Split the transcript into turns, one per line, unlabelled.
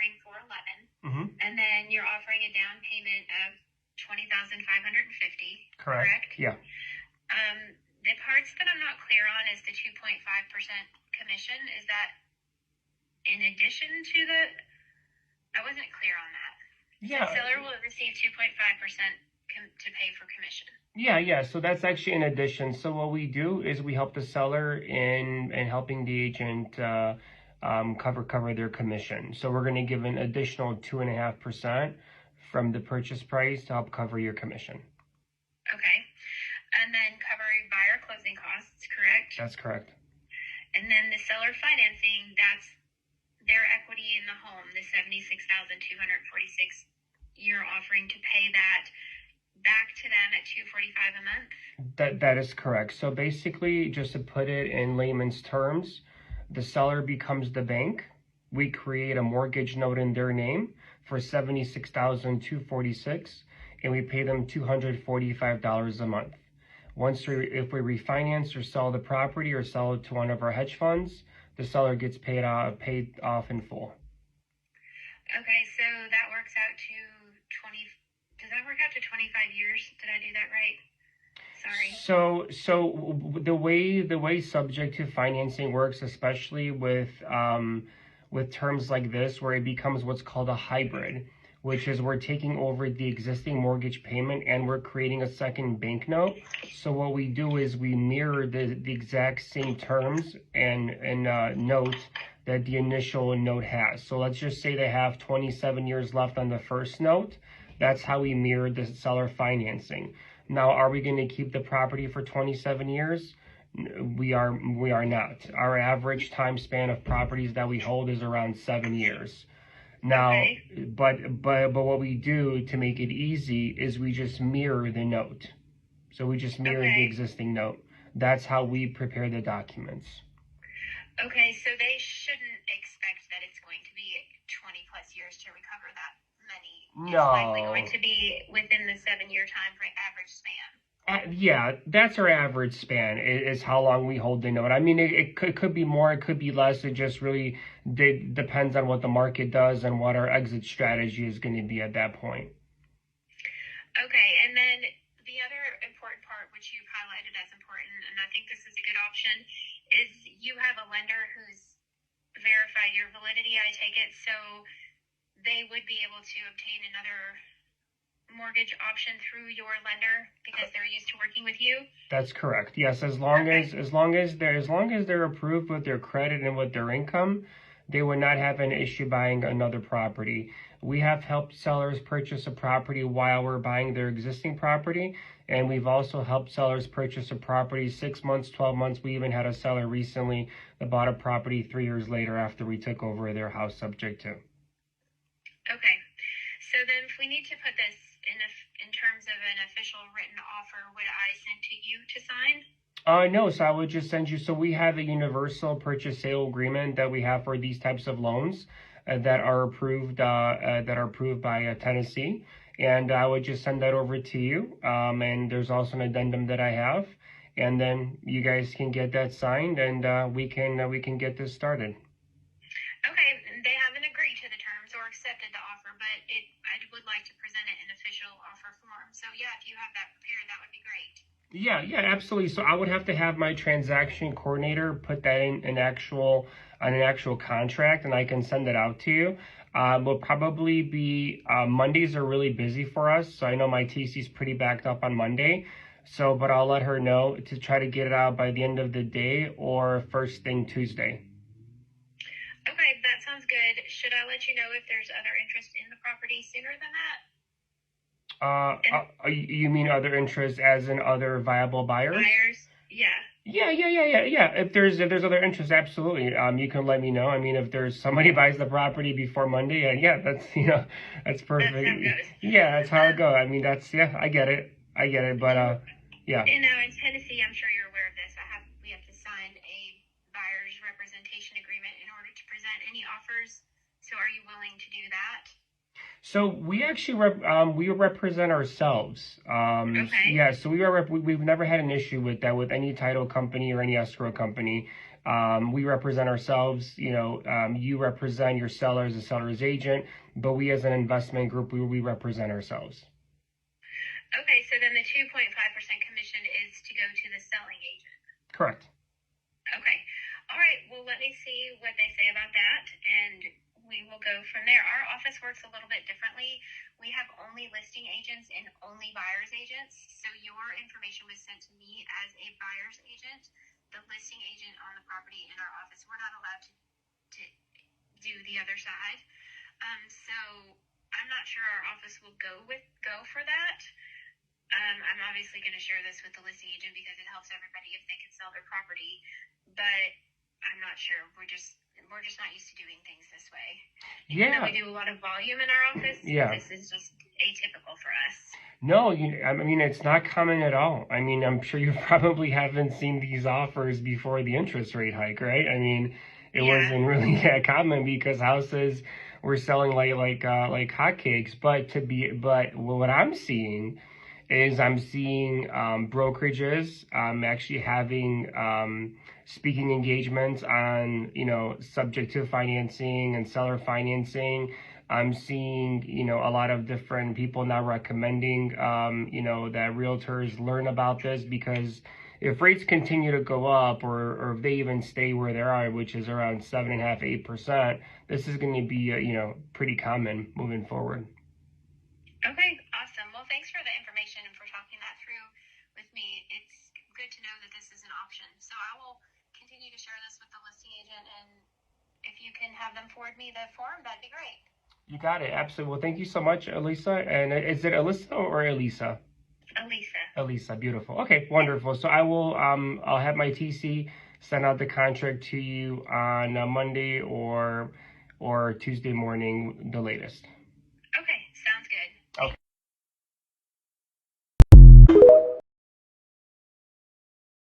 offering 411,
Mm-hmm.
and then you're offering a down payment of 20,550. Correct?
Yeah.
The parts that I'm not clear on is the 2.5% commission. Is that in addition to the? I wasn't clear on that.
Yeah.
The seller will receive 2.5% to pay for commission.
Yeah. So that's actually in addition. So what we do is we help the seller in helping the agent cover their commission. So we're going to give an additional 2.5% from the purchase price to help cover your commission.
Okay. And then covering buyer closing costs, correct?
That's correct.
And then the seller financing, that's their equity in the home, the $76,246. You're offering to pay that back to them at $245 a month?
That is correct. So basically, just to put it in layman's terms, the seller becomes the bank. We create a mortgage note in their name for $76,246, and we pay them $245 a month. If we refinance or sell the property or sell it to one of our hedge funds, the seller gets paid off in full.
Okay, so that works out to 20. Does that work out to 25 years? Did I do that right? Sorry.
So the way subject to financing works, especially with terms like this, where it becomes what's called a hybrid, which is we're taking over the existing mortgage payment and we're creating a second bank note. So what we do is we mirror the exact same terms and note that the initial note has. So let's just say they have 27 years left on the first note. That's how we mirror the seller financing. Now, are we going to keep the property for 27 years? We are not. Our average time span of properties that we hold is around 7 years. Now,
okay.
but what we do to make it easy is we just mirror the note. So we just mirror the existing note. That's how we prepare the documents.
Okay, so they shouldn't expect that it's going to be 20 plus years to recover that money.
No.
It's likely going to be within the 7-year time frame average span.
Yeah, that's our average span, is how long we hold the note. I mean, it could be more, it could be less. It just really depends on what the market does and what our exit strategy is going to be at that point.
Okay, and then the other important part, which you've highlighted as important, and I think this is a good option, is you have a lender who's verified your validity, I take it, so they would be able to obtain another mortgage option through your lender because they're used to working with you? That's
correct. Yes, as long as they're approved with their credit and with their income, they would not have an issue buying another property. We have helped sellers purchase a property while we're buying their existing property, and we've also helped sellers purchase a property 6 months, 12 months. We even had a seller recently that bought a property 3 years later after we took over their house subject to.
Okay. So then if we need to put this in terms of an official written offer, would I send to you to sign?
No, so I would just send you. So we have a universal purchase sale agreement that we have for these types of loans that are approved by Tennessee, and I would just send that over to you. And there's also an addendum that I have, and then you guys can get that signed, and we can get this started.
Okay, they haven't agreed to the terms or accepted the offer, but I would like to present it in official offer form. So yeah, if you have that prepared, that would be great.
Yeah, absolutely. So I would have to have my transaction coordinator put that in an actual contract, and I can send it out to you. Will probably be Mondays are really busy for us, so I know my TC's pretty backed up on Monday. So, but I'll let her know to try to get it out by the end of the day or first thing Tuesday.
Okay, that sounds good. Should I let you know if there's other interest in the property sooner than that?
You mean other interests as in other viable buyers?
Yeah.
Yeah. If there's other interests, absolutely. You can let me know. I mean, if there's somebody buys the property before Monday, that's that's perfect.
That's how it goes.
Yeah, that's how it goes. I mean, I get it. But yeah.
In Tennessee, I'm sure you're aware of this. We have to sign a buyer's representation agreement in order to present any offers. So, are you willing to do that?
So we actually we represent ourselves.
Okay.
Yeah, so we've never had an issue with that with any title company or any escrow company. We represent ourselves, you represent your seller as a seller's agent, but we as an investment group, we represent ourselves.
Okay, so then the 2.5% commission is to go to the selling agent.
Correct.
Okay. All right. Well, let me see what they say about that, and we will go from there. Our office works a little bit differently. We have only listing agents and only buyer's agents. So your information was sent to me as a buyer's agent. The listing agent on the property in our office, we're not allowed to do the other side. So I'm not sure our office will go for that. I'm obviously going to share this with the listing agent because it helps everybody if they can sell their property, but I'm not sure. We're just not used to doing things this way. Even though we do a lot of volume in our office, this is just atypical for us.
No, I mean, it's not common at all. I mean, I'm sure you probably haven't seen these offers before the interest rate hike, right? I mean, it wasn't really that common because houses were selling like hotcakes. But what I'm seeing is I'm seeing brokerages actually having speaking engagements on, subject to financing and seller financing. I'm seeing, a lot of different people now recommending, that realtors learn about this, because if rates continue to go up, or if they even stay where they are, which is around 7.5%, 8%, this is going to be, pretty common moving forward.
Okay, awesome. Well, thanks for the information and for talking that through with me. It's good to know that this is an option. So I will continue to share this with the listing agent, and if you can have them forward me the form, that'd be great.
You got it. Absolutely. Well, thank you so much, Elisa. And is it Alyssa or Elisa?
Elisa.
Elisa, beautiful. Okay, wonderful. So I will, I'll have my TC send out the contract to you on Monday or Tuesday morning, the latest.